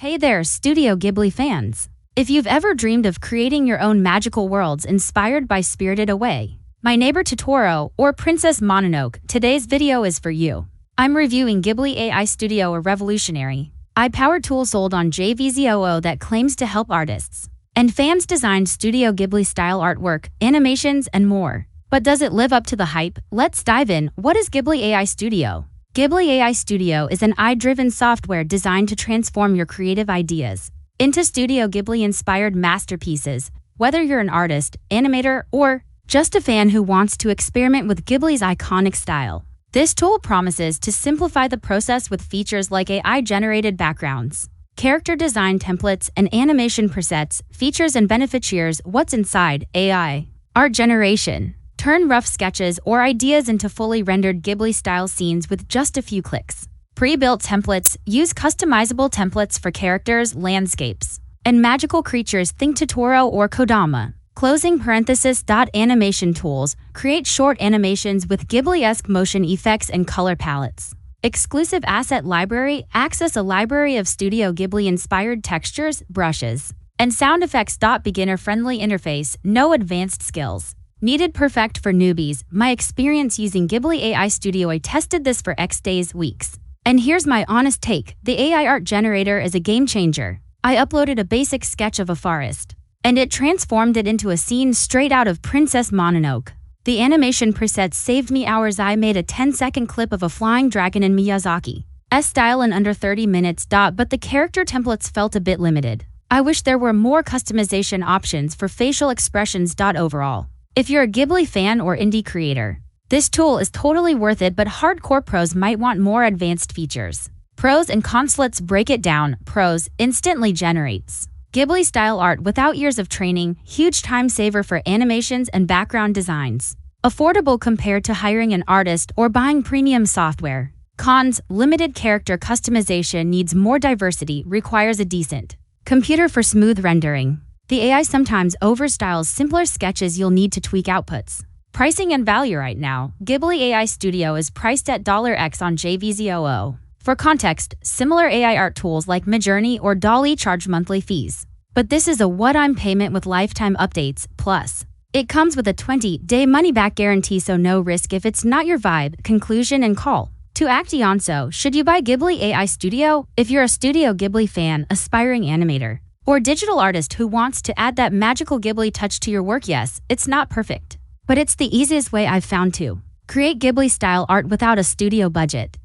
Hey there, Studio Ghibli fans! If you've ever dreamed of creating your own magical worlds inspired by Spirited Away, My Neighbor Totoro, or Princess Mononoke, today's video is for you. I'm reviewing Ghibli AI Studio, a revolutionary, AI-powered tool sold on JVZoo that claims to help artists and fans design Studio Ghibli-style artwork, animations, and more. But does it live up to the hype? Let's dive in. What is Ghibli AI Studio? Ghibli AI Studio is an AI-driven software designed to transform your creative ideas into Studio Ghibli-inspired masterpieces. Whether you're an artist, animator, or just a fan who wants to experiment with Ghibli's iconic style, this tool promises to simplify the process with features like AI-generated backgrounds, character design templates, and animation presets. Features and beneficiaries. What's inside? AI art generation. Turn rough sketches or ideas into fully rendered Ghibli-style scenes with just a few clicks. Pre-built templates. Use customizable templates for characters, landscapes, and magical creatures. Think Totoro or Kodama. Closing parenthesis. Animation tools. Create short animations with Ghibli-esque motion effects and color palettes. Exclusive asset library. Access a library of Studio Ghibli-inspired textures, brushes, and sound effects. Beginner-friendly interface. No advanced skills needed. Perfect for newbies. My experience using Ghibli AI Studio. I tested this for X days, weeks. And here's my honest take. The AI art generator is a game changer. I uploaded a basic sketch of a forest, and it transformed it into a scene straight out of Princess Mononoke. The animation presets saved me hours. I made a 10-second clip of a flying dragon in Miyazaki's style in under 30 minutes. But the character templates felt a bit limited. I wish there were more customization options for facial expressions. Overall, if you're a Ghibli fan or indie creator, this tool is totally worth it, but hardcore pros might want more advanced features. Pros and cons. Let's break it down. Pros: instantly generates Ghibli-style art without years of training, huge time saver for animations and background designs. Affordable compared to hiring an artist or buying premium software. Cons: limited character customization, needs more diversity, requires a decent computer for smooth rendering. The AI sometimes overstyles simpler sketches, you'll need to tweak outputs. Pricing and value. Right now, Ghibli AI Studio is priced at $X on JVZoo. For context, similar AI art tools like Midjourney or DALL-E charge monthly fees. But this is a one-time payment with lifetime updates, plus it comes with a 20-day money-back guarantee, so no risk if it's not your vibe. Conclusion and call to action. So, should you buy Ghibli AI Studio? If you're a Studio Ghibli fan, aspiring animator, or digital artist who wants to add that magical Ghibli touch to your work, yes, it's not perfect, but it's the easiest way I've found to create Ghibli-style art without a studio budget.